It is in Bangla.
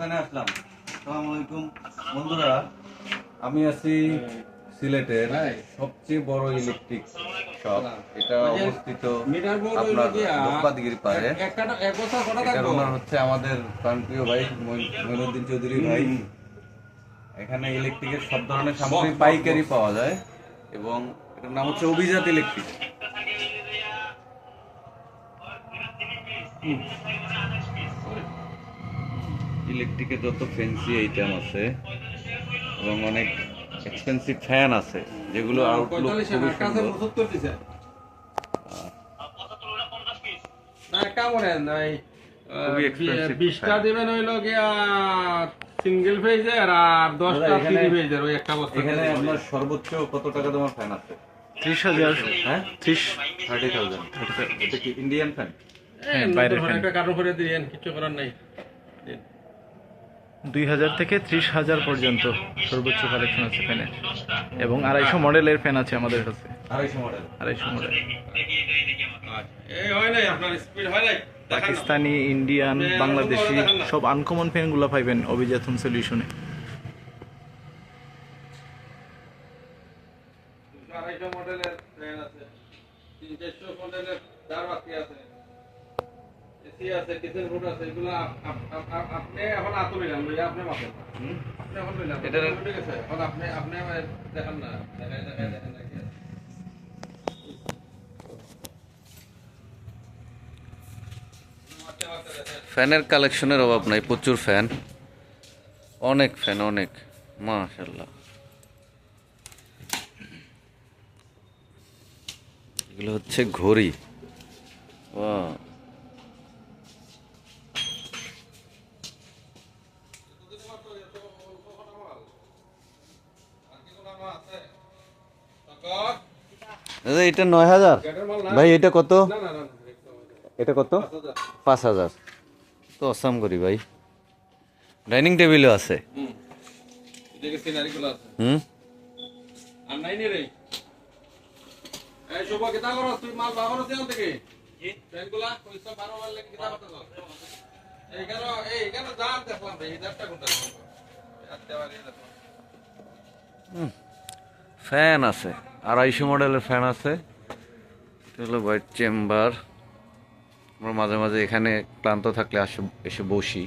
দোকানে আসলাম। আসসালামু আলাইকুম বন্ধুরা, আমি আছি সিলেটের সবচেয়ে বড় ইলেকট্রিক শপ। এটা অবস্থিত আপনার দোপাতগিরি পারে। এটার ওনার হচ্ছে আমাদের প্রাণপ্রিয় ভাই মঈনুদ্দিন চৌধুরী ভাই। এখানে ইলেকট্রিকের সব ধরনের সামগ্রী পাইকারি পাওয়া যায় এবং এটার নাম হচ্ছে অভিজাত ইলেকট্রিক। ইলেকট্রিকের যত ফ্যান্সি আইটেম আছে এবং অনেক এক্সপেন্সিভ ফ্যান আছে যেগুলো আউটলুক খুবই সুন্দর। খুবই এক্সপেন্সিভ 20টা দিবেন হইল গিয়া সিঙ্গেল ফেজের আর 10টা থ্রি ফেজের ওই একটা বস্তা। এখানে আপনার সর্বোচ্চ কত টাকা তোমার ফ্যান আছে? 30,000। হ্যাঁ 30,000। এটা কি ইন্ডিয়ান ফ্যান? হ্যাঁ, বাইরের ফ্যান একটা কারণ করে দিয়েন, কিছু করার নাই। 2,000 থেকে 30,000 পর্যন্ত সর্বোচ্চ কালেকশন আছে ফ্যানের, এবং 250 মডেলের ফ্যান আছে আমাদের কাছে। 250 মডেল। 250 মডেল এই হয় নাই আপনার স্পিড হয় নাই। পাকিস্তানি, ইন্ডিয়ান, বাংলাদেশি সব আনকমন ফ্যানগুলো পাইবেন অভিজাত হোম সলিউশনে। 250 মডেলের ফ্যান আছে, 300 মডেলের দারবাতি আছে, এসি আছে, কিচেন রুট আছে। এগুলো আপনি এখন আতুলে যান, লইয়া আপনি মাপেন। আপনি এখন লইলাম এটা ঠিক আছে। এখন আপনি দেখান না, দেখেন না কি আছে। ফ্যানের কালেকশনের অভাব নাই, প্রচুর ফ্যান, অনেক ফ্যান, অনেক মাশাআল্লাহ। এগুলো হচ্ছে ঘড়ি। ওয়াও, দাদা এটা 9,000 ভাই। এটা কত? না না না, এটা কত? 5,000। তো অসাম করি ভাই। ডাইনিং টেবিলও আছে। এদিকে সিনারিগুলো আছে। হুম, আর নাই নি রে। এই শুভ কিতা করছ তুই? মাল বাবার দেন থেকে জি ফ্যানগুলা কইছ 12 মাল লাগে কিতা করতেছ? এই কেন দাম দেখলাম ভাই, এই দামটা কোনটা? আচ্ছা বাড়ি দেখো। ফ্যান আছে, 250 মডেলের ফ্যান আছে। এটা হলো হোয়াইট চেম্বার। আমরা মাঝে মাঝে এখানে ক্লান্ত থাকলে এসে বসি।